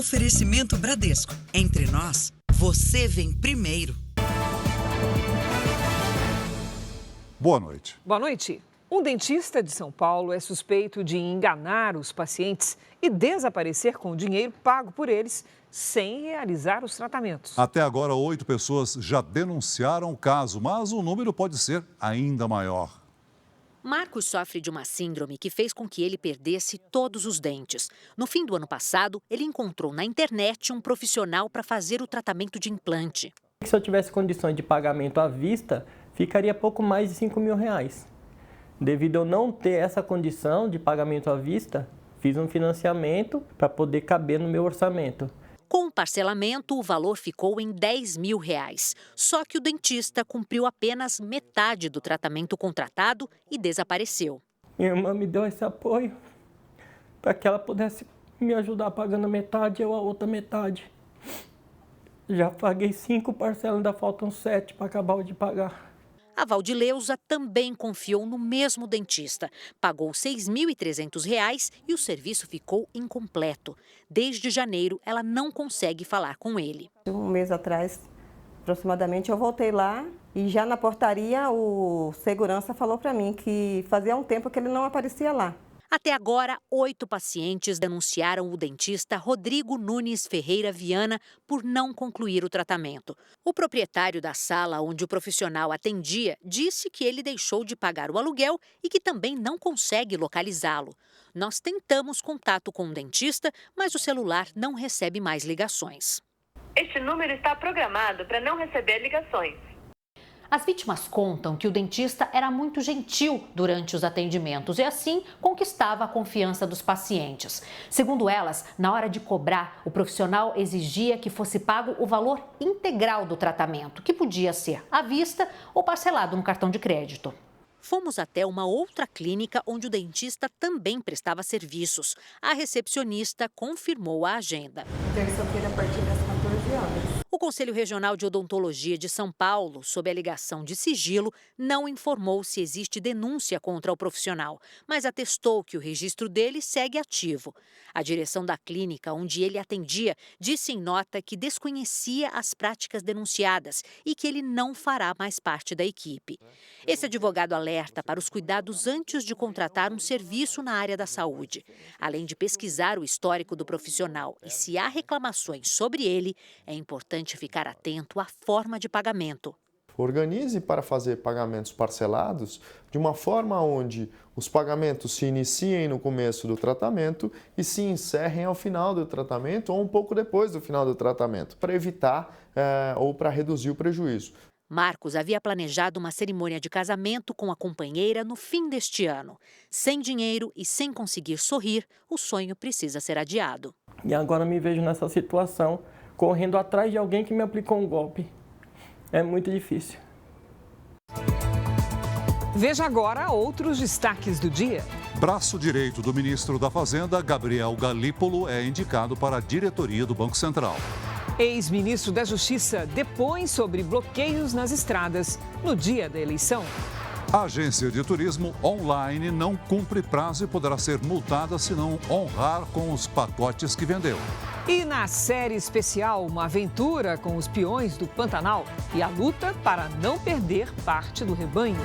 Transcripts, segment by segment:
Oferecimento Bradesco. Entre nós, você vem primeiro. Boa noite. Boa noite. Um dentista de São Paulo é suspeito de enganar os pacientes e desaparecer com o dinheiro pago por eles sem realizar os tratamentos. Até agora, 8 pessoas já denunciaram o caso, mas o número pode ser ainda maior. Marcos sofre de uma síndrome que fez com que ele perdesse todos os dentes. No fim do ano passado, ele encontrou na internet um profissional para fazer o tratamento de implante. Se eu tivesse condições de pagamento à vista, ficaria pouco mais de R$5.000. Devido a eu não ter essa condição de pagamento à vista, fiz um financiamento para poder caber no meu orçamento. Com o parcelamento, o valor ficou em R$10.000. Só que o dentista cumpriu apenas metade do tratamento contratado e desapareceu. Minha irmã me deu esse apoio para que ela pudesse me ajudar pagando metade e eu a outra metade. Já paguei 5 parcelas, ainda faltam 7 para acabar de pagar. A Valdileuza também confiou no mesmo dentista. Pagou R$ 6.300 e o serviço ficou incompleto. Desde janeiro, ela não consegue falar com ele. Um mês atrás, aproximadamente, eu voltei lá e já na portaria o segurança falou para mim que fazia um tempo que ele não aparecia lá. Até agora, 8 pacientes denunciaram o dentista Rodrigo Nunes Ferreira Viana por não concluir o tratamento. O proprietário da sala onde o profissional atendia disse que ele deixou de pagar o aluguel e que também não consegue localizá-lo. Nós tentamos contato com o dentista, mas o celular não recebe mais ligações. Este número está programado para não receber ligações. As vítimas contam que o dentista era muito gentil durante os atendimentos e assim conquistava a confiança dos pacientes. Segundo elas, na hora de cobrar, o profissional exigia que fosse pago o valor integral do tratamento, que podia ser à vista ou parcelado no cartão de crédito. Fomos até uma outra clínica onde o dentista também prestava serviços. A recepcionista confirmou a agenda. Terça-feira, a partir das 14 horas. O Conselho Regional de Odontologia de São Paulo, sob a alegação de sigilo, não informou se existe denúncia contra o profissional, mas atestou que o registro dele segue ativo. A direção da clínica onde ele atendia disse em nota que desconhecia as práticas denunciadas e que ele não fará mais parte da equipe. Esse advogado alerta para os cuidados antes de contratar um serviço na área da saúde. Além de pesquisar o histórico do profissional e se há reclamações sobre ele, é importante ficar atento à forma de pagamento. Organize para fazer pagamentos parcelados de uma forma onde os pagamentos se iniciem no começo do tratamento e se encerrem ao final do tratamento ou um pouco depois do final do tratamento, para evitar ou para reduzir o prejuízo. Marcos havia planejado uma cerimônia de casamento com a companheira no fim deste ano. Sem dinheiro e sem conseguir sorrir, o sonho precisa ser adiado. E agora me vejo nessa situação, correndo atrás de alguém que me aplicou um golpe. É muito difícil. Veja agora outros destaques do dia. Braço direito do ministro da Fazenda, Gabriel Galípolo, é indicado para a diretoria do Banco Central. Ex-ministro da Justiça depõe sobre bloqueios nas estradas no dia da eleição. A agência de turismo online não cumpre prazo e poderá ser multada se não honrar com os pacotes que vendeu. E na série especial, uma aventura com os peões do Pantanal e a luta para não perder parte do rebanho.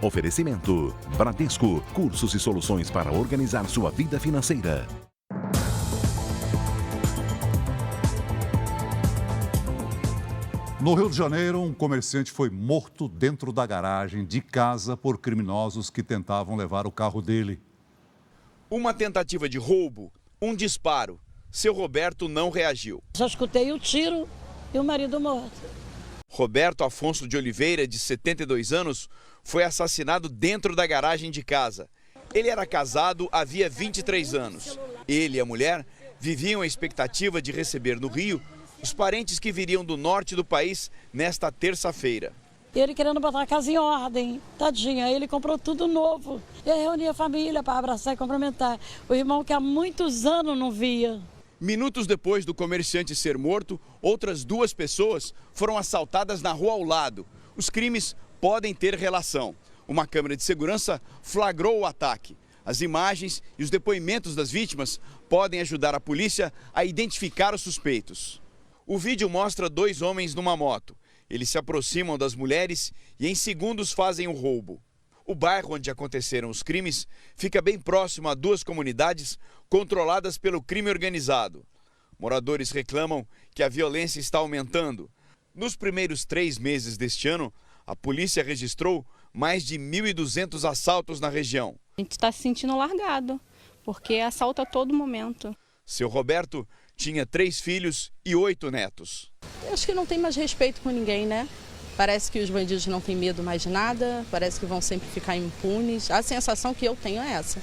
Oferecimento: Bradesco, cursos e soluções para organizar sua vida financeira. No Rio de Janeiro, um comerciante foi morto dentro da garagem de casa por criminosos que tentavam levar o carro dele. Uma tentativa de roubo, um disparo. Seu Roberto não reagiu. Só escutei o tiro e o marido morto. Roberto Afonso de Oliveira, de 72 anos, foi assassinado dentro da garagem de casa. Ele era casado havia 23 anos. Ele e a mulher viviam a expectativa de receber no Rio os parentes que viriam do norte do país nesta terça-feira. Ele querendo botar a casa em ordem, tadinha, ele comprou tudo novo. E aí reunia a família para abraçar e cumprimentar. O irmão que há muitos anos não via. Minutos depois do comerciante ser morto, outras 2 pessoas foram assaltadas na rua ao lado. Os crimes podem ter relação. Uma câmera de segurança flagrou o ataque. As imagens e os depoimentos das vítimas podem ajudar a polícia a identificar os suspeitos. O vídeo mostra 2 homens numa moto. Eles se aproximam das mulheres e em segundos fazem o roubo. O bairro onde aconteceram os crimes fica bem próximo a 2 comunidades controladas pelo crime organizado. Moradores reclamam que a violência está aumentando. Nos primeiros 3 meses deste ano, a polícia registrou mais de 1.200 assaltos na região. A gente está se sentindo largado, porque assalta a todo momento. Seu Roberto tinha 3 filhos e 8 netos. Eu acho que não tem mais respeito com ninguém, né? Parece que os bandidos não têm medo mais de nada, parece que vão sempre ficar impunes. A sensação que eu tenho é essa.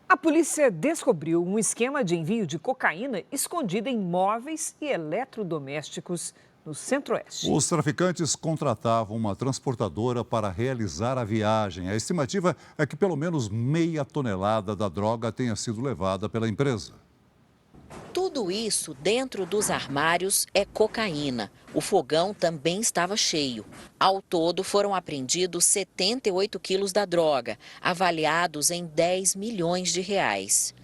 A polícia descobriu um esquema de envio de cocaína escondida em móveis e eletrodomésticos no Centro-Oeste. Os traficantes contratavam uma transportadora para realizar a viagem. A estimativa é que pelo menos meia tonelada da droga tenha sido levada pela empresa. Tudo isso dentro dos armários é cocaína. O fogão também estava cheio. Ao todo, foram apreendidos 78 quilos da droga, avaliados em 10 milhões de reais.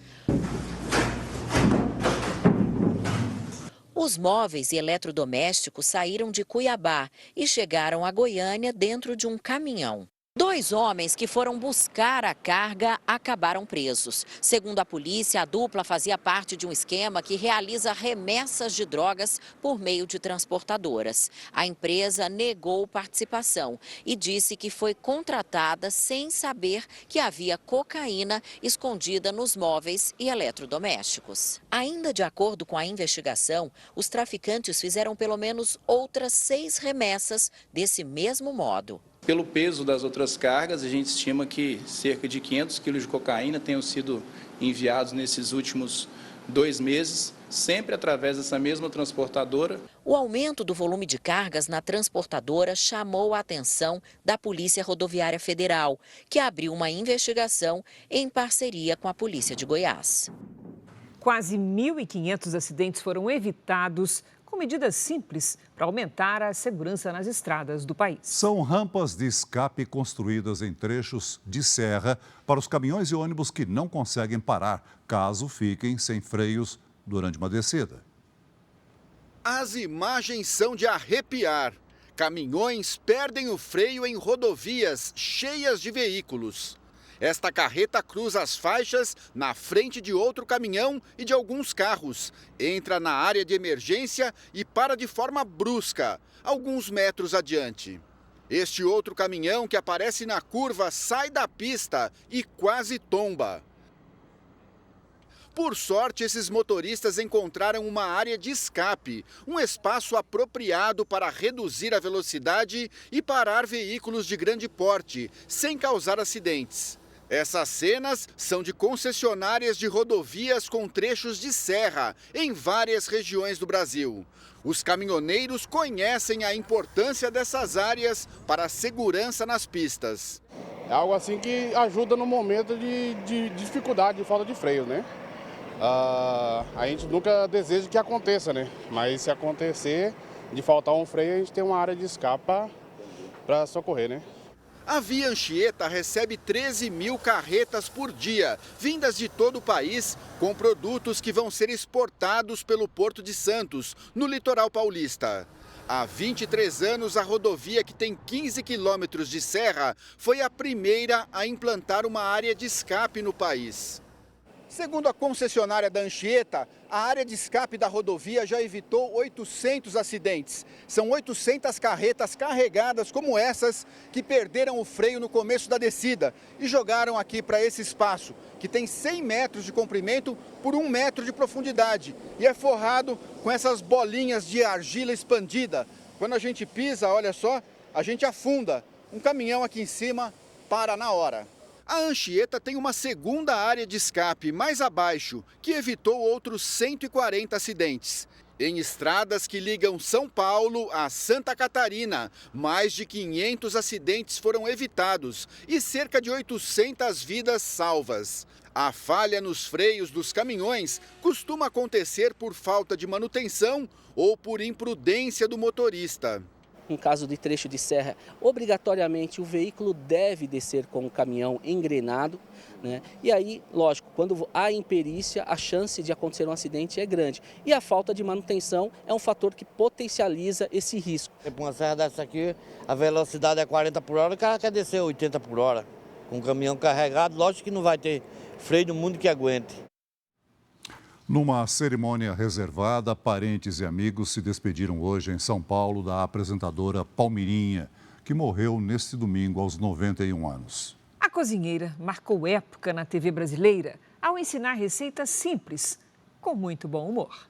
Os móveis e eletrodomésticos saíram de Cuiabá e chegaram a Goiânia dentro de um caminhão. 2 homens que foram buscar a carga acabaram presos. Segundo a polícia, a dupla fazia parte de um esquema que realiza remessas de drogas por meio de transportadoras. A empresa negou participação e disse que foi contratada sem saber que havia cocaína escondida nos móveis e eletrodomésticos. Ainda de acordo com a investigação, os traficantes fizeram pelo menos outras 6 remessas desse mesmo modo. Pelo peso das outras cargas, a gente estima que cerca de 500 quilos de cocaína tenham sido enviados nesses últimos 2 meses, sempre através dessa mesma transportadora. O aumento do volume de cargas na transportadora chamou a atenção da Polícia Rodoviária Federal, que abriu uma investigação em parceria com a Polícia de Goiás. Quase 1.500 acidentes foram evitados com medidas simples para aumentar a segurança nas estradas do país. São rampas de escape construídas em trechos de serra para os caminhões e ônibus que não conseguem parar, caso fiquem sem freios durante uma descida. As imagens são de arrepiar. Caminhões perdem o freio em rodovias cheias de veículos. Esta carreta cruza as faixas na frente de outro caminhão e de alguns carros. Entra na área de emergência e para de forma brusca, alguns metros adiante. Este outro caminhão que aparece na curva sai da pista e quase tomba. Por sorte, esses motoristas encontraram uma área de escape, um espaço apropriado para reduzir a velocidade e parar veículos de grande porte, sem causar acidentes. Essas cenas são de concessionárias de rodovias com trechos de serra em várias regiões do Brasil. Os caminhoneiros conhecem a importância dessas áreas para a segurança nas pistas. É algo assim que ajuda no momento de dificuldade, de falta de freio, né? A gente nunca deseja que aconteça, né? Mas se acontecer de faltar um freio, a gente tem uma área de escape para socorrer, né? A Via Anchieta recebe 13 mil carretas por dia, vindas de todo o país, com produtos que vão ser exportados pelo Porto de Santos, no litoral paulista. Há 23 anos, a rodovia, que tem 15 quilômetros de serra, foi a primeira a implantar uma área de escape no país. Segundo a concessionária da Anchieta, a área de escape da rodovia já evitou 800 acidentes. São 800 carretas carregadas como essas que perderam o freio no começo da descida e jogaram aqui para esse espaço, que tem 100 metros de comprimento por 1 metro de profundidade e é forrado com essas bolinhas de argila expandida. Quando a gente pisa, olha só, a gente afunda. Um caminhão aqui em cima para na hora. A Anchieta tem uma segunda área de escape mais abaixo, que evitou outros 140 acidentes. Em estradas que ligam São Paulo a Santa Catarina, mais de 500 acidentes foram evitados e cerca de 800 vidas salvas. A falha nos freios dos caminhões costuma acontecer por falta de manutenção ou por imprudência do motorista. um caso de trecho de serra, obrigatoriamente o veículo deve descer com o caminhão engrenado, né? E aí, lógico, quando há imperícia, a chance de acontecer um acidente é grande. E a falta de manutenção é um fator que potencializa esse risco. Para uma serra dessa aqui, a velocidade é 40 por hora, o cara quer descer 80 por hora. Com o caminhão carregado, lógico que não vai ter freio no mundo que aguente. Numa cerimônia reservada, parentes e amigos se despediram hoje em São Paulo da apresentadora Palmirinha, que morreu neste domingo aos 91 anos. A cozinheira marcou época na TV brasileira ao ensinar receitas simples, com muito bom humor.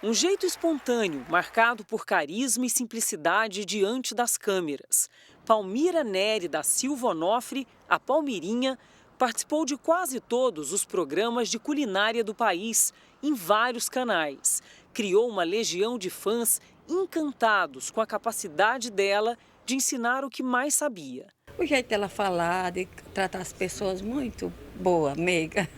Um jeito espontâneo, marcado por carisma e simplicidade diante das câmeras. Palmira Nery da Silva Onofre, a Palmirinha, participou de quase todos os programas de culinária do país, em vários canais. Criou uma legião de fãs encantados com a capacidade dela de ensinar o que mais sabia. O jeito dela falar, de tratar as pessoas, muito boa, meiga.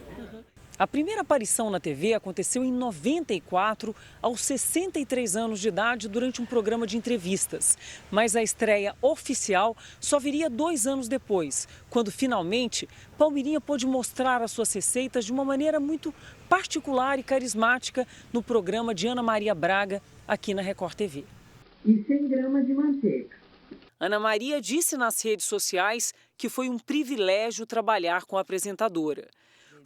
A primeira aparição na TV aconteceu em 94, aos 63 anos de idade, durante um programa de entrevistas. Mas a estreia oficial só viria 2 anos depois, quando finalmente Palmirinha pôde mostrar as suas receitas de uma maneira muito particular e carismática no programa de Ana Maria Braga, aqui na Record TV. E 100 gramas de manteiga. Ana Maria disse nas redes sociais que foi um privilégio trabalhar com a apresentadora.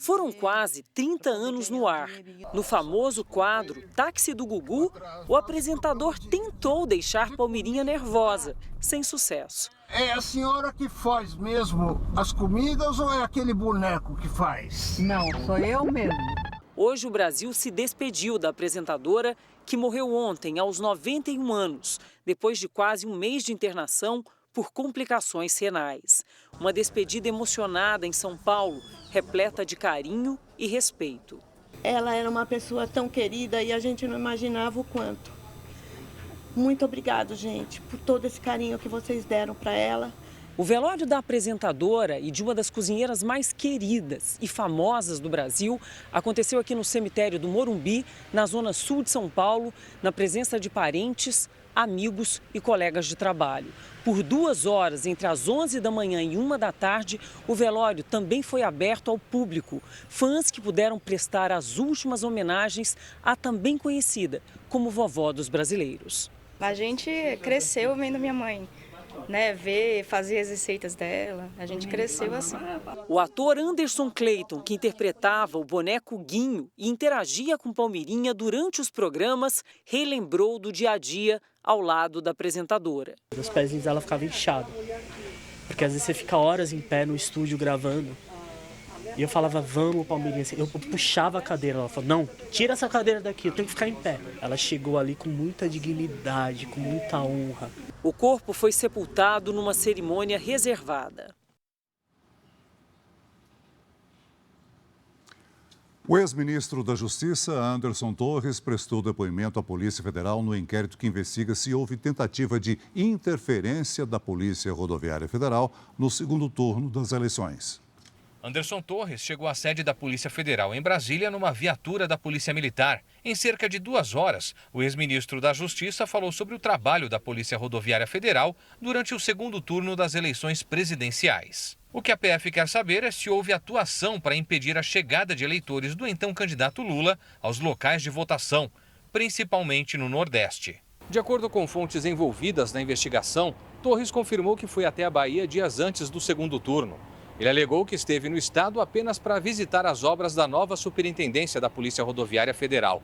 Foram quase 30 anos no ar. No famoso quadro Táxi do Gugu, o apresentador tentou deixar Palmirinha nervosa, sem sucesso. É a senhora que faz mesmo as comidas ou é aquele boneco que faz? Não, sou eu mesmo. Hoje o Brasil se despediu da apresentadora, que morreu ontem aos 91 anos, depois de quase um mês de internação por complicações renais. Uma despedida emocionada em São Paulo, repleta de carinho e respeito. Ela era uma pessoa tão querida e a gente não imaginava o quanto. Muito obrigado, gente, por todo esse carinho que vocês deram para ela. O velório da apresentadora e de uma das cozinheiras mais queridas e famosas do Brasil aconteceu aqui no cemitério do Morumbi, na zona sul de São Paulo, na presença de parentes, amigos e colegas de trabalho. Por 2 horas, entre as 11 da manhã e 1 da tarde, o velório também foi aberto ao público. Fãs que puderam prestar as últimas homenagens à também conhecida como vovó dos brasileiros. A gente cresceu vendo minha mãe, né, ver, fazer as receitas dela, a gente cresceu assim. O ator Anderson Clayton, que interpretava o boneco Guinho e interagia com Palmirinha durante os programas, relembrou do dia a dia ao lado da apresentadora. Os pezinhos dela ficavam inchados, porque às vezes você fica horas em pé no estúdio gravando. E eu falava, vamos, Palmirinha. Eu puxava a cadeira, ela falou, não, tira essa cadeira daqui, eu tenho que ficar em pé. Ela chegou ali com muita dignidade, com muita honra. O corpo foi sepultado numa cerimônia reservada. O ex-ministro da Justiça, Anderson Torres, prestou depoimento à Polícia Federal no inquérito que investiga se houve tentativa de interferência da Polícia Rodoviária Federal no segundo turno das eleições. Anderson Torres chegou à sede da Polícia Federal em Brasília numa viatura da Polícia Militar. Em cerca de 2 horas, o ex-ministro da Justiça falou sobre o trabalho da Polícia Rodoviária Federal durante o segundo turno das eleições presidenciais. O que a PF quer saber é se houve atuação para impedir a chegada de eleitores do então candidato Lula aos locais de votação, principalmente no Nordeste. De acordo com fontes envolvidas na investigação, Torres confirmou que foi até a Bahia dias antes do segundo turno. Ele alegou que esteve no estado apenas para visitar as obras da nova superintendência da Polícia Rodoviária Federal.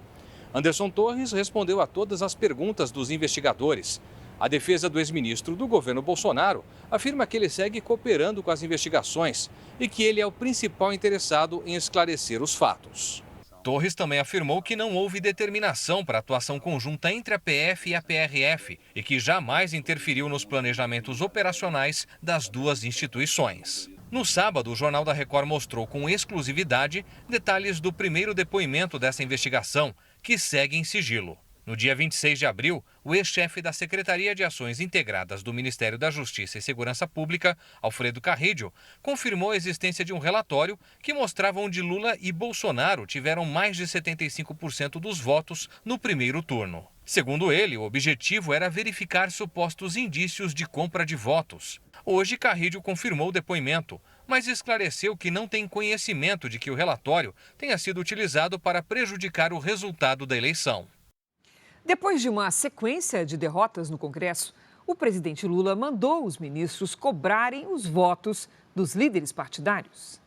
Anderson Torres respondeu a todas as perguntas dos investigadores. A defesa do ex-ministro do governo Bolsonaro afirma que ele segue cooperando com as investigações e que ele é o principal interessado em esclarecer os fatos. Torres também afirmou que não houve determinação para atuação conjunta entre a PF e a PRF e que jamais interferiu nos planejamentos operacionais das duas instituições. No sábado, o Jornal da Record mostrou com exclusividade detalhes do primeiro depoimento dessa investigação, que segue em sigilo. No dia 26 de abril, o ex-chefe da Secretaria de Ações Integradas do Ministério da Justiça e Segurança Pública, Alfredo Carrillo, confirmou a existência de um relatório que mostrava onde Lula e Bolsonaro tiveram mais de 75% dos votos no primeiro turno. Segundo ele, o objetivo era verificar supostos indícios de compra de votos. Hoje, Carrídio confirmou o depoimento, mas esclareceu que não tem conhecimento de que o relatório tenha sido utilizado para prejudicar o resultado da eleição. Depois de uma sequência de derrotas no Congresso, o presidente Lula mandou os ministros cobrarem os votos dos líderes partidários.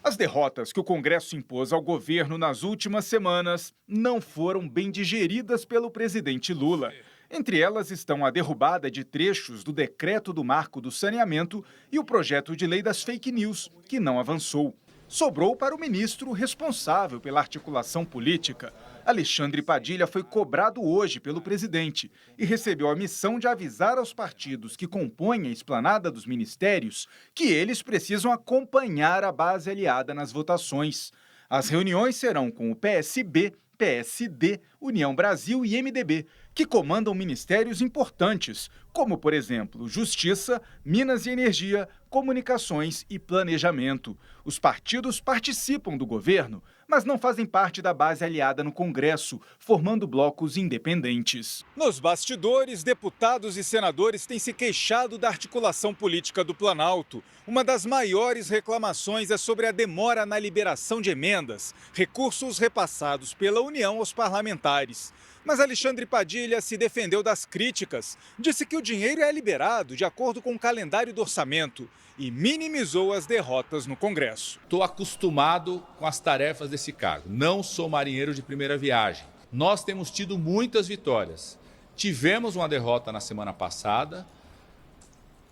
As derrotas que o Congresso impôs ao governo nas últimas semanas não foram bem digeridas pelo presidente Lula. Entre elas estão a derrubada de trechos do decreto do marco do saneamento e o projeto de lei das fake news, que não avançou. Sobrou para o ministro responsável pela articulação política. Alexandre Padilha foi cobrado hoje pelo presidente e recebeu a missão de avisar aos partidos que compõem a esplanada dos ministérios que eles precisam acompanhar a base aliada nas votações. As reuniões serão com o PSB, PSD, União Brasil e MDB, que comandam ministérios importantes, como, por exemplo, Justiça, Minas e Energia, Comunicações e Planejamento. Os partidos participam do governo, mas não fazem parte da base aliada no Congresso, formando blocos independentes. Nos bastidores, deputados e senadores têm se queixado da articulação política do Planalto. Uma das maiores reclamações é sobre a demora na liberação de emendas, recursos repassados pela União aos parlamentares. Mas Alexandre Padilha se defendeu das críticas, disse que o dinheiro é liberado de acordo com o calendário do orçamento e minimizou as derrotas no Congresso. Estou acostumado com as tarefas desse cargo, não sou marinheiro de primeira viagem. Nós temos tido muitas vitórias. Tivemos uma derrota na semana passada.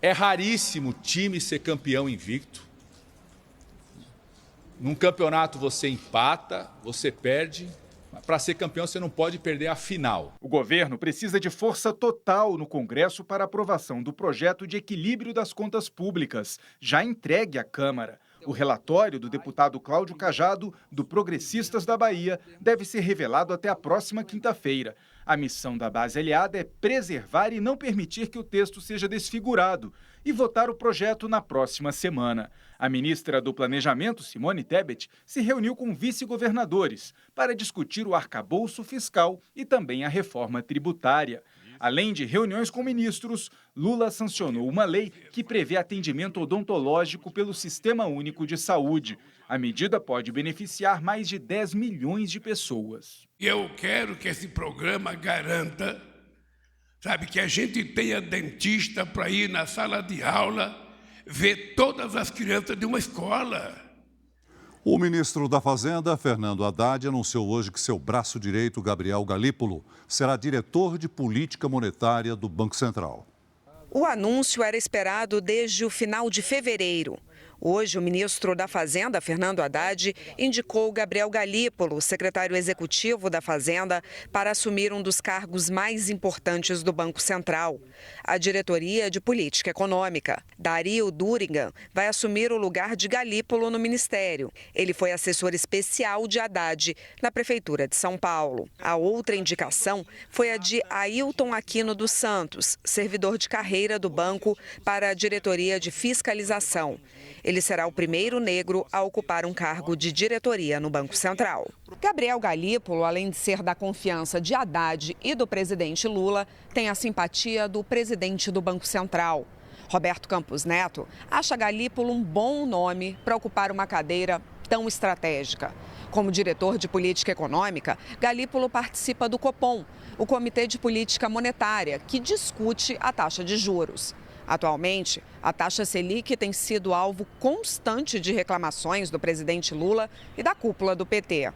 É raríssimo o time ser campeão invicto. Num campeonato você empata, você perde. Para ser campeão, você não pode perder a final. O governo precisa de força total no Congresso para aprovação do projeto de equilíbrio das contas públicas, já entregue à Câmara. O relatório do deputado Cláudio Cajado, do Progressistas da Bahia, deve ser revelado até a próxima quinta-feira. A missão da base aliada é preservar e não permitir que o texto seja desfigurado e votar o projeto na próxima semana. A ministra do Planejamento, Simone Tebet, se reuniu com vice-governadores para discutir o arcabouço fiscal e também a reforma tributária. Além de reuniões com ministros, Lula sancionou uma lei que prevê atendimento odontológico pelo Sistema Único de Saúde. A medida pode beneficiar mais de 10 milhões de pessoas. Eu quero que esse programa garanta, sabe, que a gente tenha dentista para ir na sala de aula ver todas as crianças de uma escola. O ministro da Fazenda, Fernando Haddad, anunciou hoje que seu braço direito, Gabriel Galípolo, será diretor de política monetária do Banco Central. O anúncio era esperado desde o final de fevereiro. Hoje, o ministro da Fazenda, Fernando Haddad, indicou Gabriel Galípolo, secretário executivo da Fazenda, para assumir um dos cargos mais importantes do Banco Central, a diretoria de política econômica. Dario Durigan vai assumir o lugar de Galípolo no ministério. Ele foi assessor especial de Haddad na Prefeitura de São Paulo. A outra indicação foi a de Ailton Aquino dos Santos, servidor de carreira do banco, para a diretoria de fiscalização. Ele será o primeiro negro a ocupar um cargo de diretoria no Banco Central. Gabriel Galípolo, além de ser da confiança de Haddad e do presidente Lula, tem a simpatia do presidente do Banco Central. Roberto Campos Neto acha Galípolo um bom nome para ocupar uma cadeira tão estratégica. Como diretor de política econômica, Galípolo participa do Copom, o Comitê de Política Monetária, que discute a taxa de juros. Atualmente, a taxa Selic tem sido alvo constante de reclamações do presidente Lula e da cúpula do PT.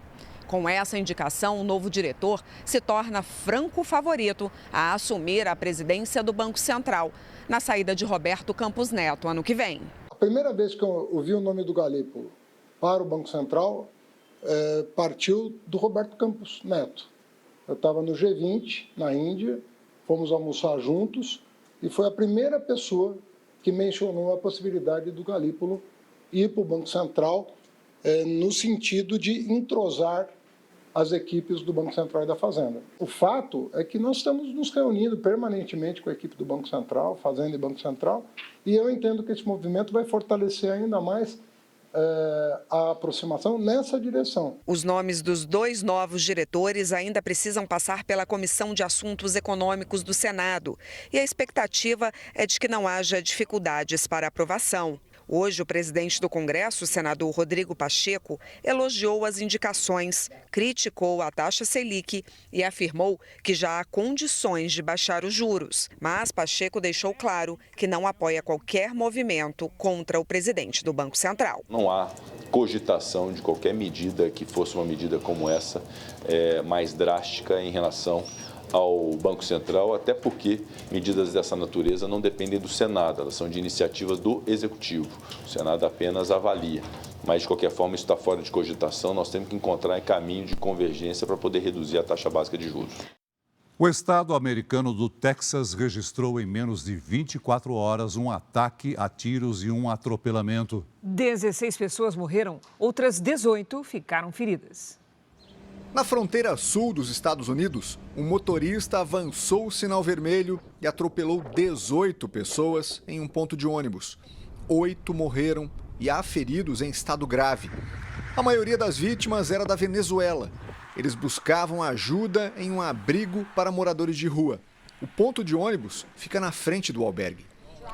Com essa indicação, o novo diretor se torna franco favorito a assumir a presidência do Banco Central, na saída de Roberto Campos Neto ano que vem. A primeira vez que eu ouvi o nome do Galípolo para o Banco Central partiu do Roberto Campos Neto. Eu estava no G20, na Índia, fomos almoçar juntos. E foi a primeira pessoa que mencionou a possibilidade do Galípolo ir para o Banco Central no sentido de entrosar as equipes do Banco Central e da Fazenda. O fato é que nós estamos nos reunindo permanentemente com a equipe do Banco Central, Fazenda e Banco Central, e eu entendo que esse movimento vai fortalecer ainda mais a aproximação nessa direção. Os nomes dos 2 novos diretores ainda precisam passar pela Comissão de Assuntos Econômicos do Senado e a expectativa é de que não haja dificuldades para aprovação. Hoje, o presidente do Congresso, o senador Rodrigo Pacheco, elogiou as indicações, criticou a taxa Selic e afirmou que já há condições de baixar os juros. Mas Pacheco deixou claro que não apoia qualquer movimento contra o presidente do Banco Central. Não há cogitação de qualquer medida que fosse uma medida como essa, mais drástica em relação ao Banco Central, até porque medidas dessa natureza não dependem do Senado, elas são de iniciativas do Executivo. O Senado apenas avalia, mas de qualquer forma isso está fora de cogitação, nós temos que encontrar caminho de convergência para poder reduzir a taxa básica de juros. O estado americano do Texas registrou em menos de 24 horas um ataque a tiros e um atropelamento. 16 pessoas morreram, outras 18 ficaram feridas. Na fronteira sul dos Estados Unidos, um motorista avançou o sinal vermelho e atropelou 18 pessoas em um ponto de ônibus. 8 morreram e há feridos em estado grave. A maioria das vítimas era da Venezuela. Eles buscavam ajuda em um abrigo para moradores de rua. O ponto de ônibus fica na frente do albergue.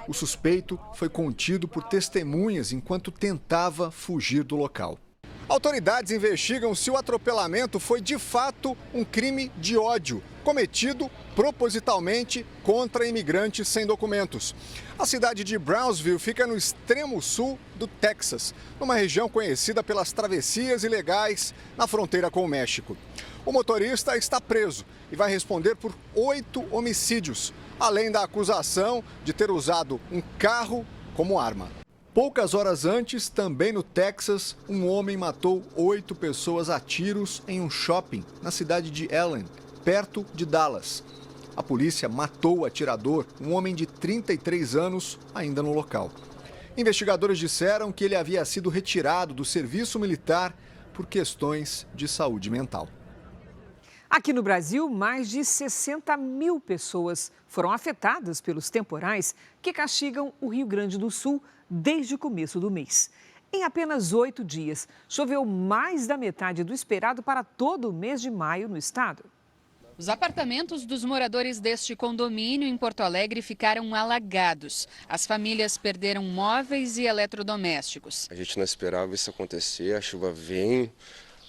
O suspeito foi contido por testemunhas enquanto tentava fugir do local. Autoridades investigam se o atropelamento foi de fato um crime de ódio, cometido propositalmente contra imigrantes sem documentos. A cidade de Brownsville fica no extremo sul do Texas, numa região conhecida pelas travessias ilegais na fronteira com o México. O motorista está preso e vai responder por 8 homicídios, além da acusação de ter usado um carro como arma. Poucas horas antes, também no Texas, um homem matou 8 pessoas a tiros em um shopping na cidade de Allen, perto de Dallas. A polícia matou o atirador, um homem de 33 anos, ainda no local. Investigadores disseram que ele havia sido retirado do serviço militar por questões de saúde mental. Aqui no Brasil, mais de 60 mil pessoas foram afetadas pelos temporais que castigam o Rio Grande do Sul desde o começo do mês. Em apenas 8 dias, choveu mais da metade do esperado para todo o mês de maio no estado. Os apartamentos dos moradores deste condomínio em Porto Alegre ficaram alagados. As famílias perderam móveis e eletrodomésticos. A gente não esperava isso acontecer, a chuva veio,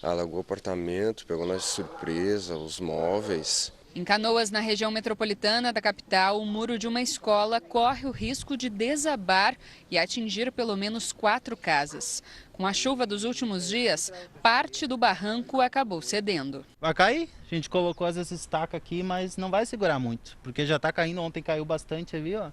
alagou o apartamento, pegou nós de surpresa, os móveis. Em Canoas, na região metropolitana da capital, o muro de uma escola corre o risco de desabar e atingir pelo menos 4 casas. Com a chuva dos últimos dias, parte do barranco acabou cedendo. Vai cair, a gente colocou as estacas aqui, mas não vai segurar muito, porque já está caindo, ontem caiu bastante ali, ó.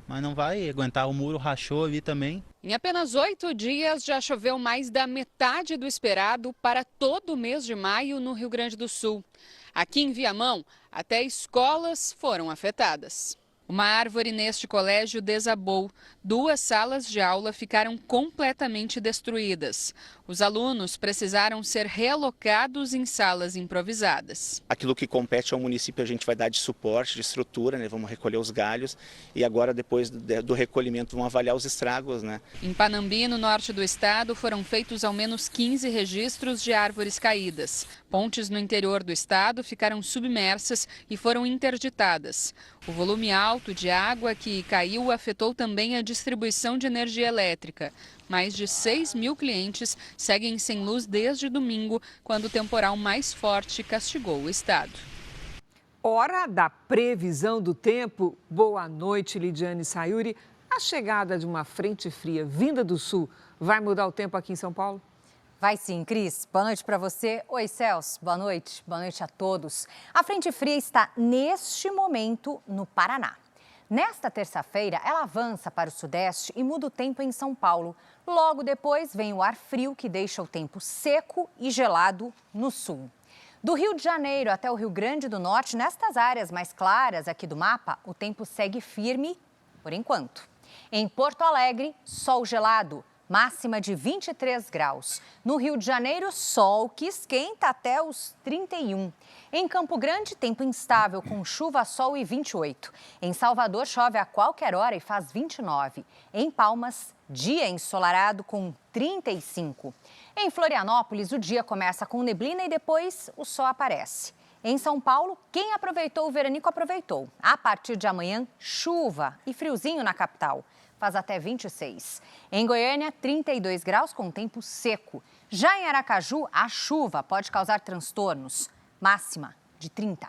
Mas não vai aguentar, o muro rachou ali também. Em apenas 8 dias, já choveu mais da metade do esperado para todo o mês de maio no Rio Grande do Sul. Aqui em Viamão, até escolas foram afetadas. Uma árvore neste colégio desabou. 2 salas de aula ficaram completamente destruídas. Os alunos precisaram ser realocados em salas improvisadas. Aquilo que compete ao município a gente vai dar de suporte, de estrutura, né? Vamos recolher os galhos e agora depois do recolhimento vamos avaliar os estragos, né? Em Panambi, no norte do estado, foram feitos ao menos 15 registros de árvores caídas. Pontes no interior do estado ficaram submersas e foram interditadas. O volume alto de água que caiu afetou também a distribuição de energia elétrica. Mais de 6 mil clientes seguem sem luz desde domingo, quando o temporal mais forte castigou o estado. Hora da previsão do tempo. Boa noite, Lidiane Sayuri. A chegada de uma frente fria vinda do sul vai mudar o tempo aqui em São Paulo? Vai sim, Cris. Boa noite para você. Oi, Celso. Boa noite. Boa noite a todos. A frente fria está, neste momento, no Paraná. Nesta terça-feira, ela avança para o sudeste e muda o tempo em São Paulo. Logo depois, vem o ar frio, que deixa o tempo seco e gelado no sul. Do Rio de Janeiro até o Rio Grande do Norte, nestas áreas mais claras aqui do mapa, o tempo segue firme por enquanto. Em Porto Alegre, sol gelado. máxima de 23 graus. No Rio de Janeiro, sol que esquenta até os 31. Em Campo Grande, tempo instável com chuva, sol e 28. Em Salvador, chove a qualquer hora e faz 29. Em Palmas, dia ensolarado com 35. Em Florianópolis, o dia começa com neblina e depois o sol aparece. Em São Paulo, quem aproveitou o veranico aproveitou. A partir de amanhã, chuva e friozinho na capital. Faz até 26. Em Goiânia, 32 graus com tempo seco. Já em Aracaju, a chuva pode causar transtornos. Máxima de 30.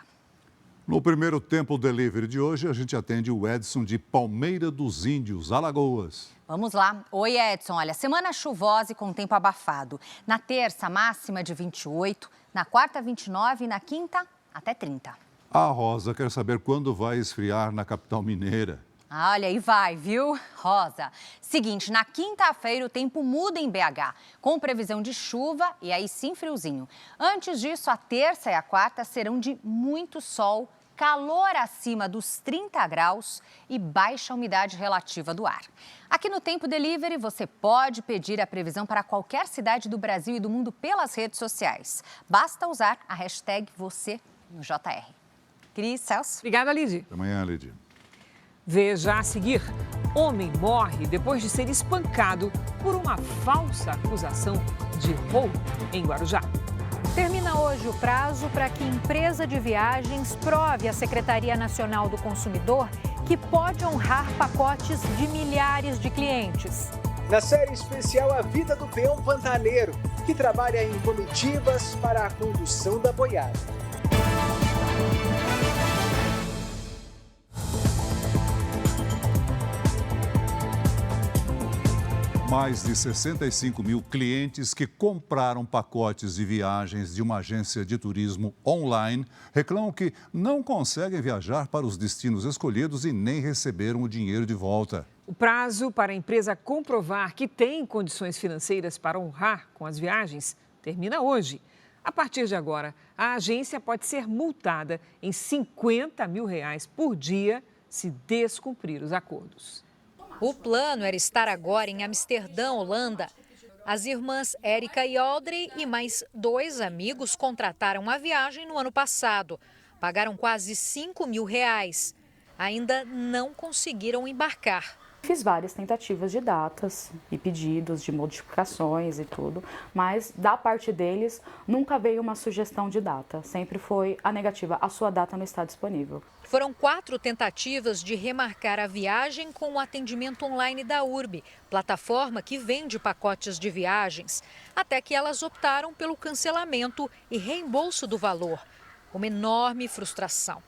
No primeiro Tempo Delivery de hoje, a gente atende o Edson de Palmeira dos Índios, Alagoas. Vamos lá. Oi, Edson. Olha, semana chuvosa e com tempo abafado. Na terça, máxima de 28. Na quarta, 29 e na quinta, até 30. A Rosa quer saber quando vai esfriar na capital mineira. Olha, e vai, viu? Rosa. Seguinte, na quinta-feira o tempo muda em BH, com previsão de chuva e aí sim friozinho. Antes disso, a terça e a quarta serão de muito sol, calor acima dos 30 graus e baixa umidade relativa do ar. Aqui no Tempo Delivery, você pode pedir a previsão para qualquer cidade do Brasil e do mundo pelas redes sociais. Basta usar a hashtag você no JR. Cris, Celso. Obrigada, Lidy. Até amanhã, Lidy. Veja a seguir. Homem morre depois de ser espancado por uma falsa acusação de roubo em Guarujá. Termina hoje o prazo para que empresa de viagens prove à Secretaria Nacional do Consumidor que pode honrar pacotes de milhares de clientes. Na série especial A Vida do Peão Pantaneiro, que trabalha em comitivas para a condução da boiada. Mais de 65 mil clientes que compraram pacotes de viagens de uma agência de turismo online reclamam que não conseguem viajar para os destinos escolhidos e nem receberam o dinheiro de volta. O prazo para a empresa comprovar que tem condições financeiras para honrar com as viagens termina hoje. A partir de agora, a agência pode ser multada em R$50 mil por dia se descumprir os acordos. O plano era estar agora em Amsterdã, Holanda. As irmãs Érica e Audrey e mais 2 amigos contrataram a viagem no ano passado. Pagaram quase R$5 mil. Ainda não conseguiram embarcar. Fiz várias tentativas de datas e pedidos de modificações e tudo, mas da parte deles nunca veio uma sugestão de data. Sempre foi a negativa, a sua data não está disponível. Foram 4 tentativas de remarcar a viagem com o atendimento online da Urbi, plataforma que vende pacotes de viagens, até que elas optaram pelo cancelamento e reembolso do valor. Uma enorme frustração.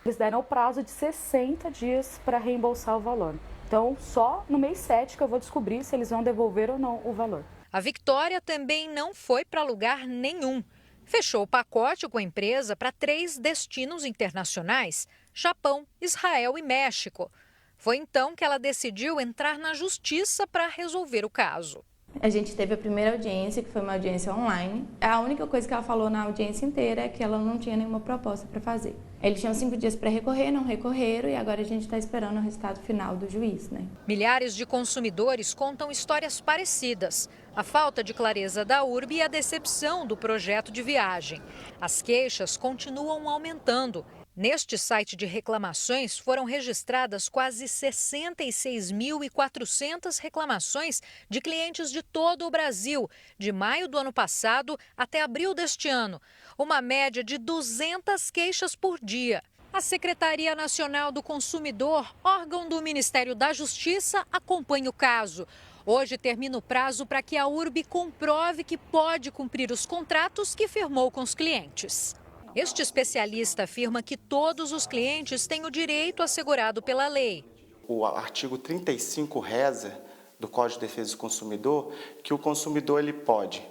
Eles deram o prazo de 60 dias para reembolsar o valor. Então, só no mês 7 que eu vou descobrir se eles vão devolver ou não o valor. A Victoria também não foi para lugar nenhum. Fechou o pacote com a empresa para 3 destinos internacionais: Japão, Israel e México. Foi então que ela decidiu entrar na justiça para resolver o caso. A gente teve a primeira audiência, que foi uma audiência online. A única coisa que ela falou na audiência inteira é que ela não tinha nenhuma proposta para fazer. Eles tinham 5 dias para recorrer, não recorreram e agora a gente está esperando o resultado final do juiz, né? Milhares de consumidores contam histórias parecidas. A falta de clareza da Urbi e a decepção do projeto de viagem. As queixas continuam aumentando. Neste site de reclamações foram registradas quase 66.400 reclamações de clientes de todo o Brasil, de maio do ano passado até abril deste ano. Uma média de 200 queixas por dia. A Secretaria Nacional do Consumidor, órgão do Ministério da Justiça, acompanha o caso. Hoje termina o prazo para que a Urbi comprove que pode cumprir os contratos que firmou com os clientes. Este especialista afirma que todos os clientes têm o direito assegurado pela lei. O artigo 35 reza do Código de Defesa do Consumidor que o consumidor ele pode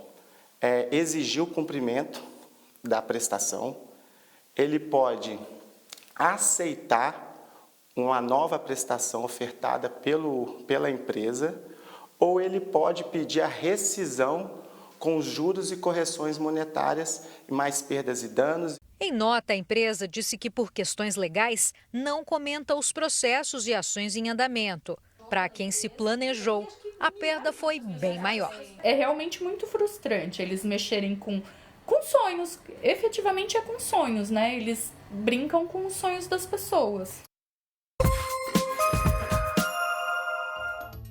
exigir o cumprimento da prestação, ele pode aceitar uma nova prestação ofertada pela empresa ou ele pode pedir a rescisão com os juros e correções monetárias e mais perdas e danos. Em nota, a empresa disse que, por questões legais, não comenta os processos e ações em andamento. Para quem se planejou, a perda foi bem maior. É realmente muito frustrante eles mexerem com sonhos, efetivamente é com sonhos, né? Eles brincam com os sonhos das pessoas.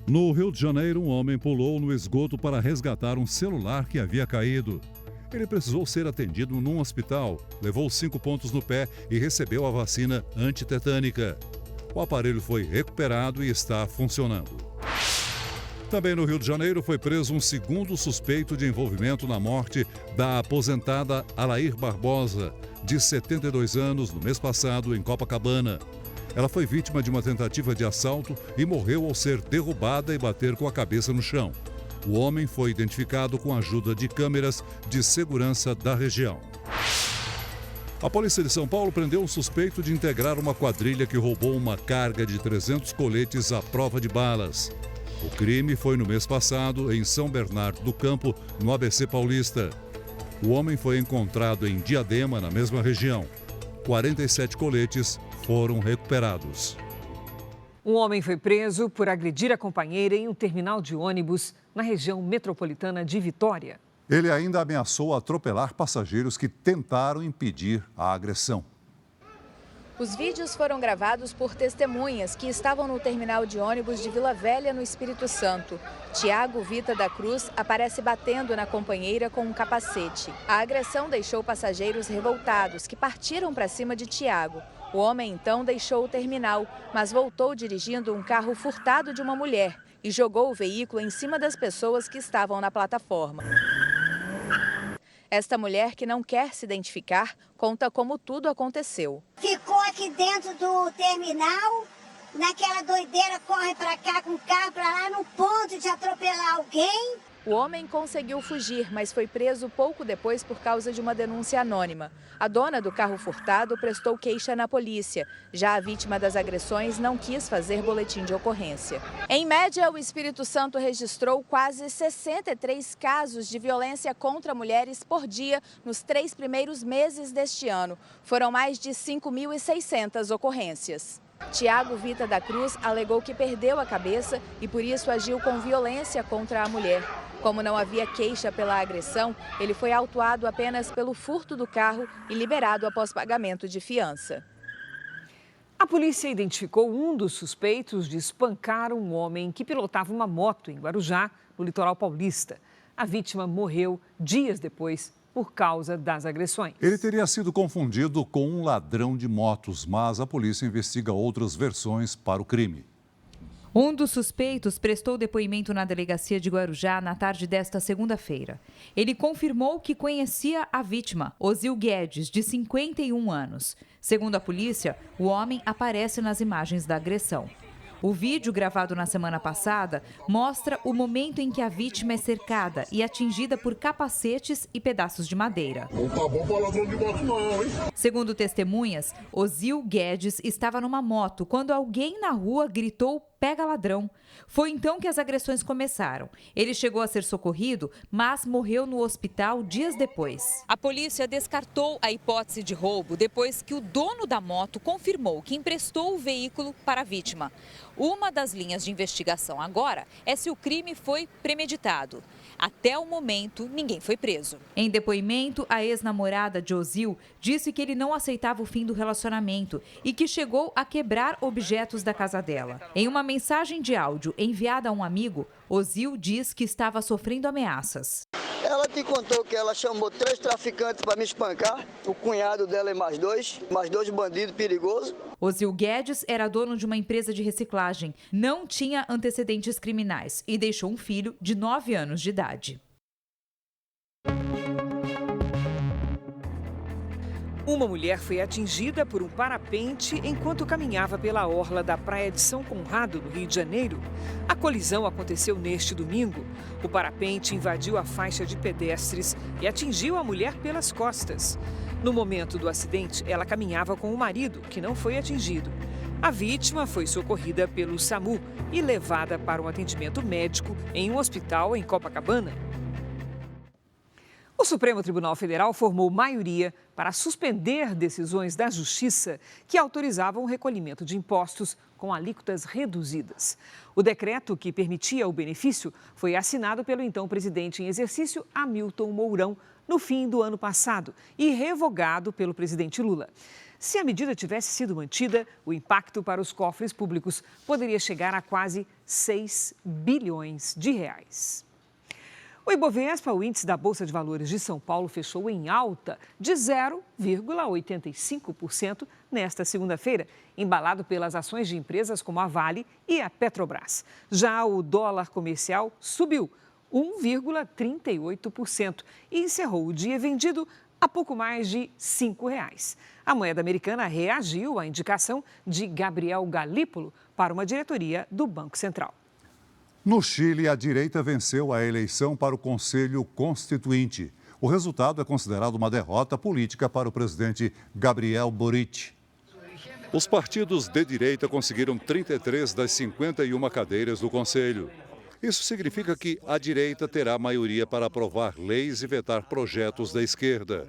No Rio de Janeiro, um homem pulou no esgoto para resgatar um celular que havia caído. Ele precisou ser atendido num hospital, levou 5 pontos no pé e recebeu a vacina antitetânica. O aparelho foi recuperado e está funcionando. Também no Rio de Janeiro foi preso um segundo suspeito de envolvimento na morte da aposentada Alair Barbosa, de 72 anos, no mês passado, em Copacabana. Ela foi vítima de uma tentativa de assalto e morreu ao ser derrubada e bater com a cabeça no chão. O homem foi identificado com a ajuda de câmeras de segurança da região. A polícia de São Paulo prendeu um suspeito de integrar uma quadrilha que roubou uma carga de 300 coletes à prova de balas. O crime foi no mês passado em São Bernardo do Campo, no ABC Paulista. O homem foi encontrado em Diadema, na mesma região. 47 coletes foram recuperados. Um homem foi preso por agredir a companheira em um terminal de ônibus na região metropolitana de Vitória. Ele ainda ameaçou atropelar passageiros que tentaram impedir a agressão. Os vídeos foram gravados por testemunhas que estavam no terminal de ônibus de Vila Velha, no Espírito Santo. Tiago Vita da Cruz aparece batendo na companheira com um capacete. A agressão deixou passageiros revoltados, que partiram para cima de Tiago. O homem então deixou o terminal, mas voltou dirigindo um carro furtado de uma mulher e jogou o veículo em cima das pessoas que estavam na plataforma. Esta mulher, que não quer se identificar, conta como tudo aconteceu. Ficou aqui dentro do terminal, naquela doideira, corre para cá com o carro para lá, no ponto de atropelar alguém. O homem conseguiu fugir, mas foi preso pouco depois por causa de uma denúncia anônima. A dona do carro furtado prestou queixa na polícia. Já a vítima das agressões não quis fazer boletim de ocorrência. Em média, o Espírito Santo registrou quase 63 casos de violência contra mulheres por dia nos 3 primeiros meses deste ano. Foram mais de 5.600 ocorrências. Tiago Vita da Cruz alegou que perdeu a cabeça e por isso agiu com violência contra a mulher. Como não havia queixa pela agressão, ele foi autuado apenas pelo furto do carro e liberado após pagamento de fiança. A polícia identificou um dos suspeitos de espancar um homem que pilotava uma moto em Guarujá, no litoral paulista. A vítima morreu dias depois por causa das agressões. Ele teria sido confundido com um ladrão de motos, mas a polícia investiga outras versões para o crime. Um dos suspeitos prestou depoimento na delegacia de Guarujá na tarde desta segunda-feira. Ele confirmou que conhecia a vítima, Ozil Guedes, de 51 anos. Segundo a polícia, o homem aparece nas imagens da agressão. O vídeo, gravado na semana passada, mostra o momento em que a vítima é cercada e atingida por capacetes e pedaços de madeira. Não tá bom pra ladrão de moto não, hein? Segundo testemunhas, Ozil Guedes estava numa moto quando alguém na rua gritou "pega ladrão". Foi então que as agressões começaram. Ele chegou a ser socorrido, mas morreu no hospital dias depois. A polícia descartou a hipótese de roubo depois que o dono da moto confirmou que emprestou o veículo para a vítima. Uma das linhas de investigação agora é se o crime foi premeditado. Até o momento, ninguém foi preso. Em depoimento, a ex-namorada de Ozil disse que ele não aceitava o fim do relacionamento e que chegou a quebrar objetos da casa dela. Em uma mensagem de áudio enviada a um amigo, Ozil diz que estava sofrendo ameaças. Ela te contou que ela chamou 3 traficantes para me espancar, o cunhado dela e mais dois bandidos perigosos. Ozil Guedes era dono de uma empresa de reciclagem, não tinha antecedentes criminais e deixou um filho de 9 anos de idade. Uma mulher foi atingida por um parapente enquanto caminhava pela orla da praia de São Conrado, no Rio de Janeiro. A colisão aconteceu neste domingo. O parapente invadiu a faixa de pedestres e atingiu a mulher pelas costas. No momento do acidente, ela caminhava com o marido, que não foi atingido. A vítima foi socorrida pelo SAMU e levada para um atendimento médico em um hospital em Copacabana. O Supremo Tribunal Federal formou maioria para suspender decisões da Justiça que autorizavam o recolhimento de impostos com alíquotas reduzidas. O decreto que permitia o benefício foi assinado pelo então presidente em exercício, Hamilton Mourão, no fim do ano passado e revogado pelo presidente Lula. Se a medida tivesse sido mantida, o impacto para os cofres públicos poderia chegar a quase 6 bilhões de reais. O Ibovespa, o índice da Bolsa de Valores de São Paulo, fechou em alta de 0,85% nesta segunda-feira, embalado pelas ações de empresas como a Vale e a Petrobras. Já o dólar comercial subiu 1,38% e encerrou o dia vendido a pouco mais de R$ 5,00. A moeda americana reagiu à indicação de Gabriel Galípolo para uma diretoria do Banco Central. No Chile, a direita venceu a eleição para o Conselho Constituinte. O resultado é considerado uma derrota política para o presidente Gabriel Boric. Os partidos de direita conseguiram 33 das 51 cadeiras do Conselho. Isso significa que a direita terá maioria para aprovar leis e vetar projetos da esquerda.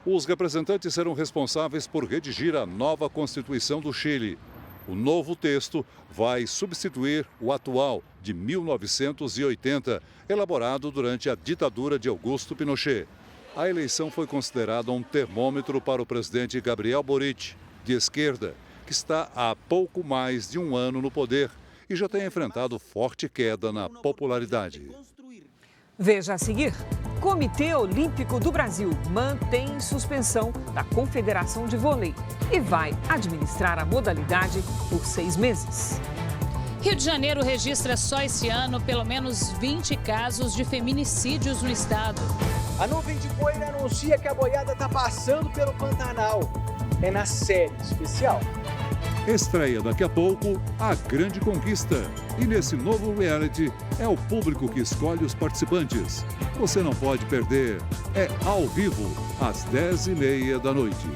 Os representantes serão responsáveis por redigir a nova Constituição do Chile. O novo texto vai substituir o atual, de 1980, elaborado durante a ditadura de Augusto Pinochet. A eleição foi considerada um termômetro para o presidente Gabriel Boric, de esquerda, que está há pouco mais de um ano no poder e já tem enfrentado forte queda na popularidade. Veja a seguir. Comitê Olímpico do Brasil mantém suspensão da Confederação de Vôlei e vai administrar a modalidade por 6 meses. Rio de Janeiro registra só esse ano pelo menos 20 casos de feminicídios no estado. A nuvem de poeira anuncia que a boiada está passando pelo Pantanal. É na série especial. Estreia daqui a pouco A Grande Conquista. E nesse novo reality, é o público que escolhe os participantes. Você não pode perder. É ao vivo, às 10h30 da noite.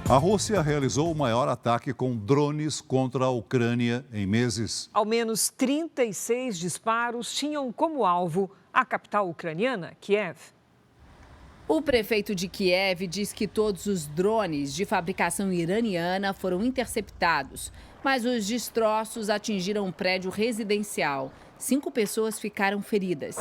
A Rússia realizou o maior ataque com drones contra a Ucrânia em meses. Ao menos 36 disparos tinham como alvo a capital ucraniana, Kiev. O prefeito de Kiev diz que todos os drones de fabricação iraniana foram interceptados, mas os destroços atingiram um prédio residencial. 5 pessoas ficaram feridas.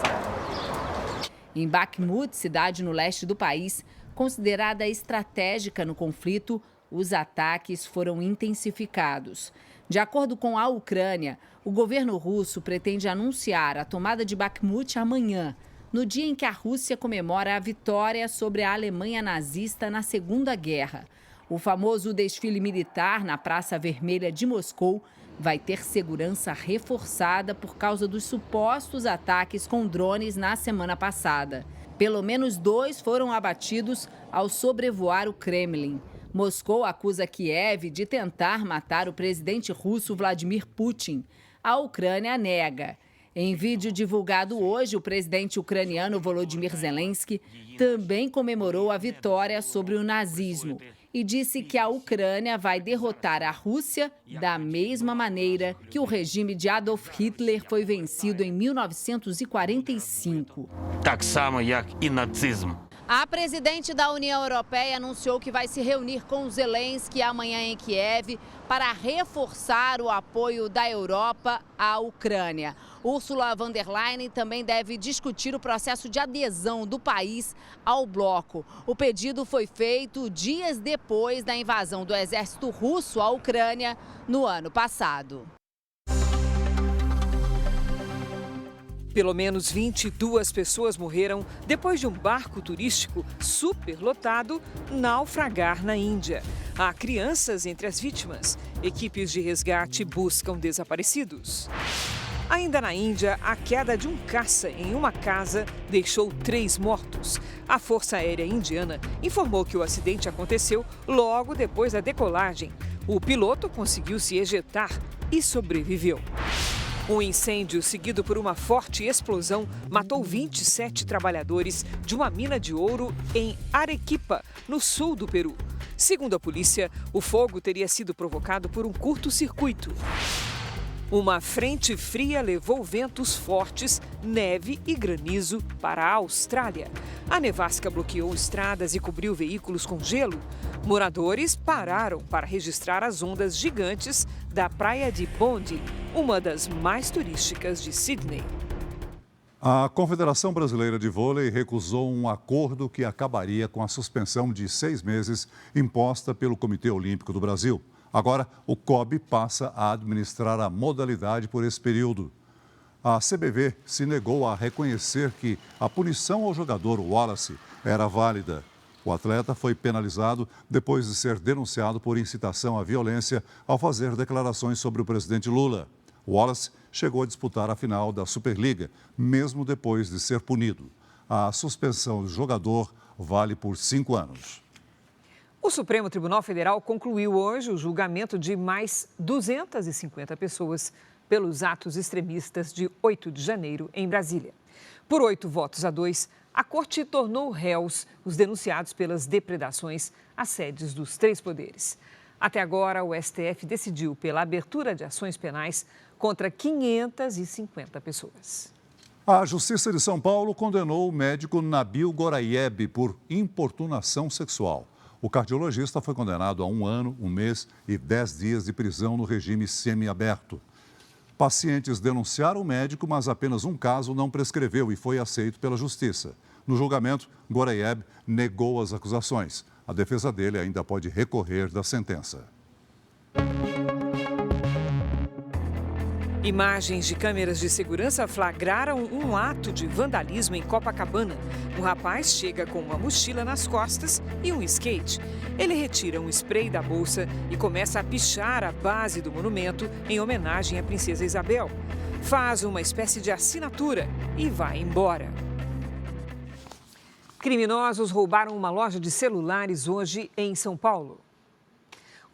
Em Bakhmut, cidade no leste do país, considerada estratégica no conflito, os ataques foram intensificados. De acordo com a Ucrânia, o governo russo pretende anunciar a tomada de Bakhmut amanhã, no dia em que a Rússia comemora a vitória sobre a Alemanha nazista na Segunda Guerra. O famoso desfile militar na Praça Vermelha de Moscou vai ter segurança reforçada por causa dos supostos ataques com drones na semana passada. Pelo menos 2 foram abatidos ao sobrevoar o Kremlin. Moscou acusa Kiev de tentar matar o presidente russo Vladimir Putin. A Ucrânia nega. Em vídeo divulgado hoje, o presidente ucraniano Volodymyr Zelensky também comemorou a vitória sobre o nazismo e disse que a Ucrânia vai derrotar a Rússia da mesma maneira que o regime de Adolf Hitler foi vencido em 1945. Так само, як і нацизм. A presidente da União Europeia anunciou que vai se reunir com Zelensky amanhã em Kiev para reforçar o apoio da Europa à Ucrânia. Ursula von der Leyen também deve discutir o processo de adesão do país ao bloco. O pedido foi feito dias depois da invasão do exército russo à Ucrânia no ano passado. Pelo menos 22 pessoas morreram depois de um barco turístico superlotado naufragar na Índia. Há crianças entre as vítimas. Equipes de resgate buscam desaparecidos. Ainda na Índia, a queda de um caça em uma casa deixou 3 mortos. A Força Aérea Indiana informou que o acidente aconteceu logo depois da decolagem. O piloto conseguiu se ejetar e sobreviveu. Um incêndio seguido por uma forte explosão matou 27 trabalhadores de uma mina de ouro em Arequipa, no sul do Peru. Segundo a polícia, o fogo teria sido provocado por um curto-circuito. Uma frente fria levou ventos fortes, neve e granizo para a Austrália. A nevasca bloqueou estradas e cobriu veículos com gelo. Moradores pararam para registrar as ondas gigantes da praia de Bondi, uma das mais turísticas de Sydney. A Confederação Brasileira de Vôlei recusou um acordo que acabaria com a suspensão de 6 meses imposta pelo Comitê Olímpico do Brasil. Agora, o COB passa a administrar a modalidade por esse período. A CBV se negou a reconhecer que a punição ao jogador Wallace era válida. O atleta foi penalizado depois de ser denunciado por incitação à violência ao fazer declarações sobre o presidente Lula. Wallace chegou a disputar a final da Superliga, mesmo depois de ser punido. A suspensão do jogador vale por 5 anos. O Supremo Tribunal Federal concluiu hoje o julgamento de mais 250 pessoas pelos atos extremistas de 8 de janeiro em Brasília. Por 8-2, a Corte tornou réus os denunciados pelas depredações às sedes dos 3 poderes. Até agora, o STF decidiu pela abertura de ações penais contra 550 pessoas. A Justiça de São Paulo condenou o médico Nabil Goraieb por importunação sexual. O cardiologista foi condenado a 1 ano, 1 mês e 10 dias de prisão no regime semiaberto. Pacientes denunciaram o médico, mas apenas um caso não prescreveu e foi aceito pela Justiça. No julgamento, Goraieb negou as acusações. A defesa dele ainda pode recorrer da sentença. Imagens de câmeras de segurança flagraram um ato de vandalismo em Copacabana. O rapaz chega com uma mochila nas costas e um skate. Ele retira um spray da bolsa e começa a pichar a base do monumento em homenagem à princesa Isabel. Faz uma espécie de assinatura e vai embora. Criminosos roubaram uma loja de celulares hoje em São Paulo.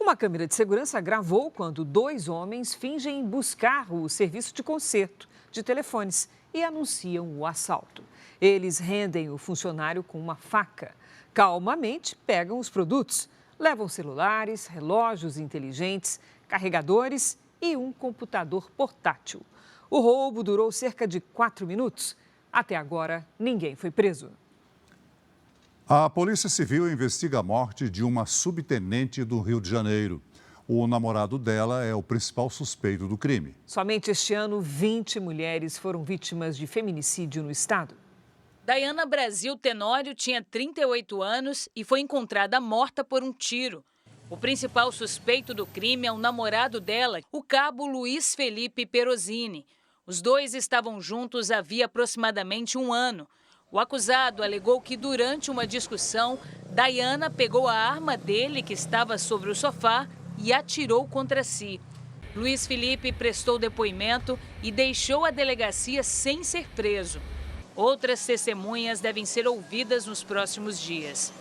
Uma câmera de segurança gravou quando 2 homens fingem buscar o serviço de conserto de telefones e anunciam o assalto. Eles rendem o funcionário com uma faca. Calmamente pegam os produtos, levam celulares, relógios inteligentes, carregadores e um computador portátil. O roubo durou cerca de 4 minutos. Até agora, ninguém foi preso. A Polícia Civil investiga a morte de uma subtenente do Rio de Janeiro. O namorado dela é o principal suspeito do crime. Somente este ano, 20 mulheres foram vítimas de feminicídio no estado. Dayana Brasil Tenório tinha 38 anos e foi encontrada morta por um tiro. O principal suspeito do crime é o namorado dela, o cabo Luiz Felipe Perosini. Os dois estavam juntos havia aproximadamente 1 ano. O acusado alegou que durante uma discussão, Dayana pegou a arma dele, que estava sobre o sofá, e atirou contra si. Luiz Felipe prestou depoimento e deixou a delegacia sem ser preso. Outras testemunhas devem ser ouvidas nos próximos dias.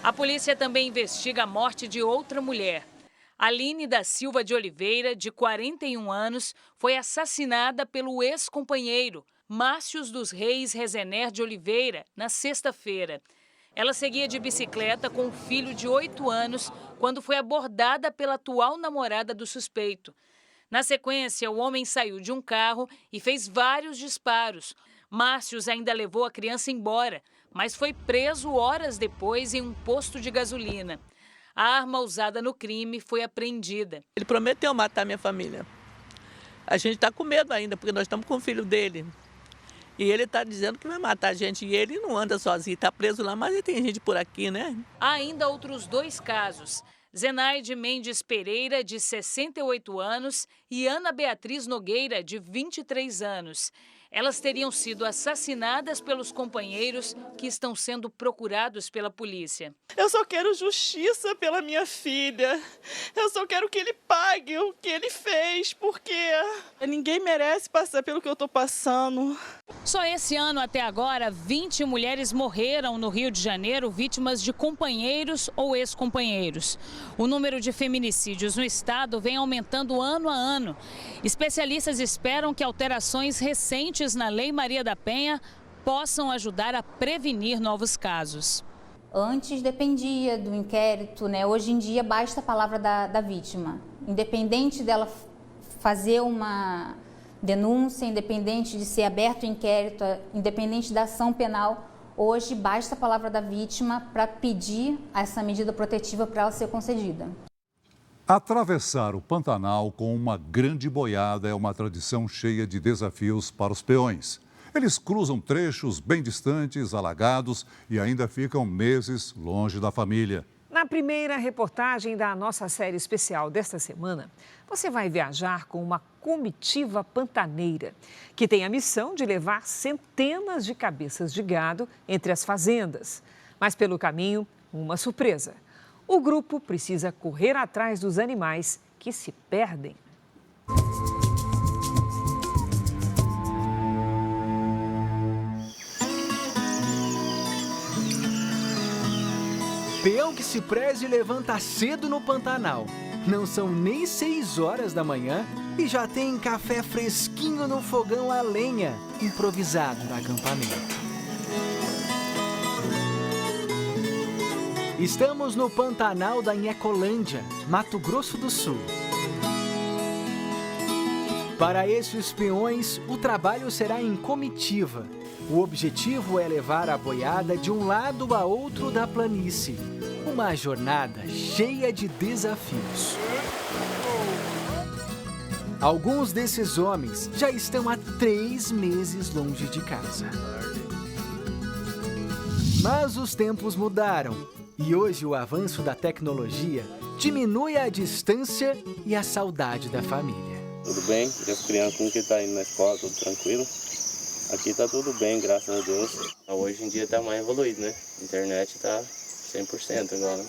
A polícia também investiga a morte de outra mulher. Aline da Silva de Oliveira, de 41 anos, foi assassinada pelo ex-companheiro, Márcios dos Reis Rezener de Oliveira, na sexta-feira. Ela seguia de bicicleta com um filho de 8 anos quando foi abordada pela atual namorada do suspeito. Na sequência, o homem saiu de um carro e fez vários disparos. Márcios ainda levou a criança embora, mas foi preso horas depois em um posto de gasolina. A arma usada no crime foi apreendida. Ele prometeu matar minha família. A gente está com medo ainda, porque nós estamos com o filho dele. E ele está dizendo que vai matar a gente. E ele não anda sozinho, está preso lá, mas tem gente por aqui, né? Há ainda outros 2 casos. Zenaide Mendes Pereira, de 68 anos, e Ana Beatriz Nogueira, de 23 anos. Elas teriam sido assassinadas pelos companheiros que estão sendo procurados pela polícia. Eu só quero justiça pela minha filha. Eu só quero que ele pague o que ele fez, porque ninguém merece passar pelo que eu estou passando. Só esse ano, até agora, 20 mulheres morreram no Rio de Janeiro vítimas de companheiros ou ex-companheiros. O número de feminicídios no estado vem aumentando ano a ano. Especialistas esperam que alterações recentes na Lei Maria da Penha possam ajudar a prevenir novos casos. Antes dependia do inquérito, né? Hoje em dia basta a palavra da vítima. Independente dela fazer uma denúncia, independente de ser aberto o inquérito, independente da ação penal, hoje basta a palavra da vítima para pedir essa medida protetiva para ela ser concedida. Atravessar o Pantanal com uma grande boiada é uma tradição cheia de desafios para os peões. Eles cruzam trechos bem distantes, alagados e ainda ficam meses longe da família. Na primeira reportagem da nossa série especial desta semana, você vai viajar com uma comitiva pantaneira, que tem a missão de levar centenas de cabeças de gado entre as fazendas. Mas pelo caminho, uma surpresa. O grupo precisa correr atrás dos animais que se perdem. Peão que se preze levanta cedo no Pantanal. Não são nem 6 horas da manhã e já tem café fresquinho no fogão a lenha, improvisado no acampamento. Estamos no Pantanal da Nhecolândia, Mato Grosso do Sul. Para esses peões, o trabalho será em comitiva. O objetivo é levar a boiada de um lado a outro da planície. Uma jornada cheia de desafios. Alguns desses homens já estão há 3 meses longe de casa. Mas os tempos mudaram e hoje o avanço da tecnologia diminui a distância e a saudade da família. Tudo bem? E as crianças, como que tá indo na escola, tudo tranquilo? Aqui tá tudo bem, graças a Deus. Hoje em dia tá mais evoluído, né? A internet tá 100% agora.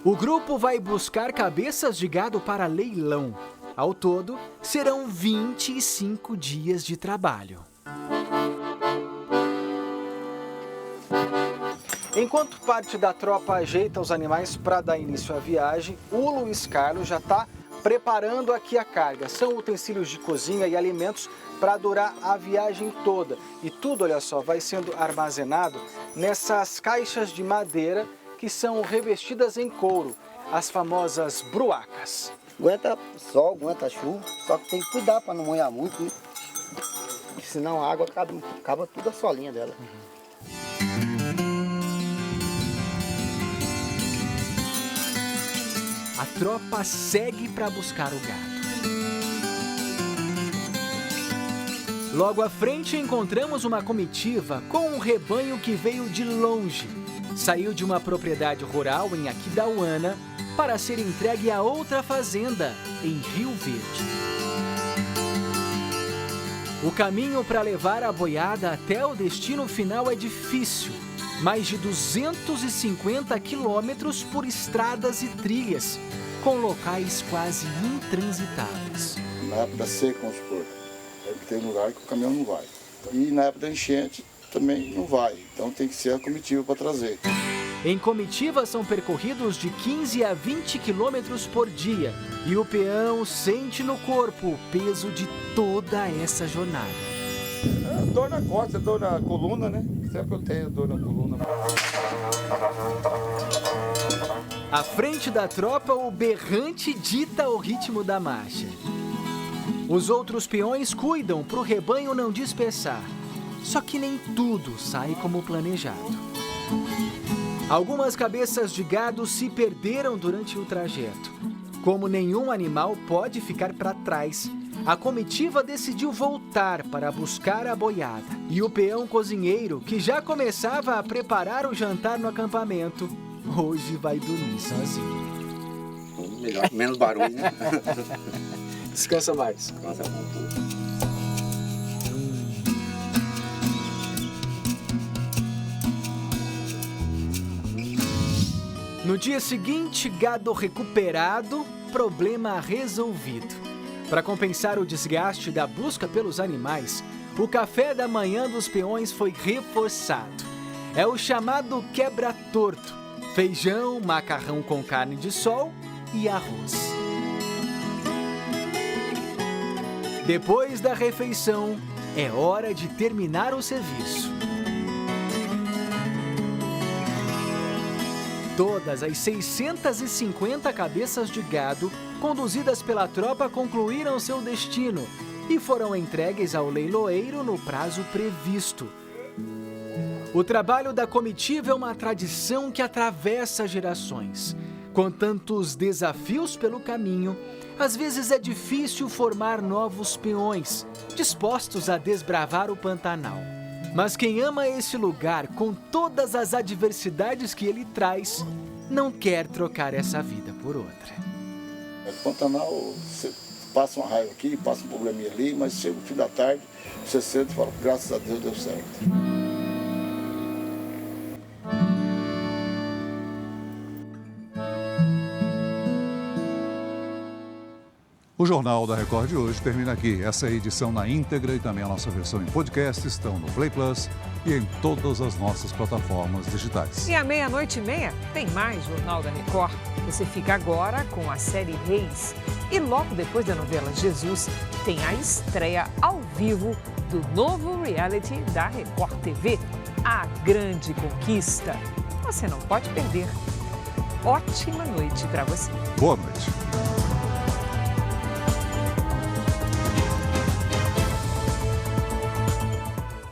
O grupo vai buscar cabeças de gado para leilão. Ao todo, serão 25 dias de trabalho. Enquanto parte da tropa ajeita os animais para dar início à viagem, o Luiz Carlos já está preparando aqui a carga. São utensílios de cozinha e alimentos para durar a viagem toda. E tudo, olha só, vai sendo armazenado nessas caixas de madeira que são revestidas em couro, as famosas bruacas. Aguenta sol, aguenta chuva, só que tem que cuidar para não molhar muito, né? Senão a água acaba tudo a solinha dela. A tropa segue para buscar o gado. Logo à frente encontramos uma comitiva com um rebanho que veio de longe. Saiu de uma propriedade rural em Aquidauana para ser entregue a outra fazenda em Rio Verde. O caminho para levar a boiada até o destino final é difícil. Mais de 250 quilômetros por estradas e trilhas, com locais quase intransitáveis. Na época seca, vamos supor, tem lugar que o caminhão não vai. E na época da enchente também não vai, então tem que ser a comitiva para trazer. Em comitiva são percorridos de 15 a 20 quilômetros por dia e o peão sente no corpo o peso de toda essa jornada. Dor na costa, dor na coluna, né? Sempre eu tenho dor na coluna. À frente da tropa, o berrante dita o ritmo da marcha. Os outros peões cuidam para o rebanho não dispersar. Só que nem tudo sai como planejado. Algumas cabeças de gado se perderam durante o trajeto. Como nenhum animal pode ficar para trás, a comitiva decidiu voltar para buscar a boiada. E o peão cozinheiro, que já começava a preparar o jantar no acampamento, hoje vai dormir sozinho. Melhor, menos barulho, né? Descansa mais. Descansa muito. No dia seguinte, gado recuperado, problema resolvido. Para compensar o desgaste da busca pelos animais, o café da manhã dos peões foi reforçado. É o chamado quebra-torto: feijão, macarrão com carne de sol e arroz. Depois da refeição, é hora de terminar o serviço. Todas as 650 cabeças de gado conduzidas pela tropa concluíram seu destino e foram entregues ao leiloeiro no prazo previsto. O trabalho da comitiva é uma tradição que atravessa gerações. Com tantos desafios pelo caminho, às vezes é difícil formar novos peões, dispostos a desbravar o Pantanal. Mas quem ama esse lugar com todas as adversidades que ele traz, não quer trocar essa vida por outra. Pantanal, você passa uma raiva aqui, passa um probleminha ali, mas chega o fim da tarde, você senta e fala, graças a Deus deu certo. O Jornal da Record de hoje termina aqui. Essa edição na íntegra e também a nossa versão em podcast estão no Play Plus e em todas as nossas plataformas digitais. E à 00:30 tem mais Jornal da Record. Você fica agora com a série Reis. E logo depois da novela Jesus, tem a estreia ao vivo do novo reality da Record TV, A Grande Conquista. Você não pode perder. Ótima noite para você. Boa noite.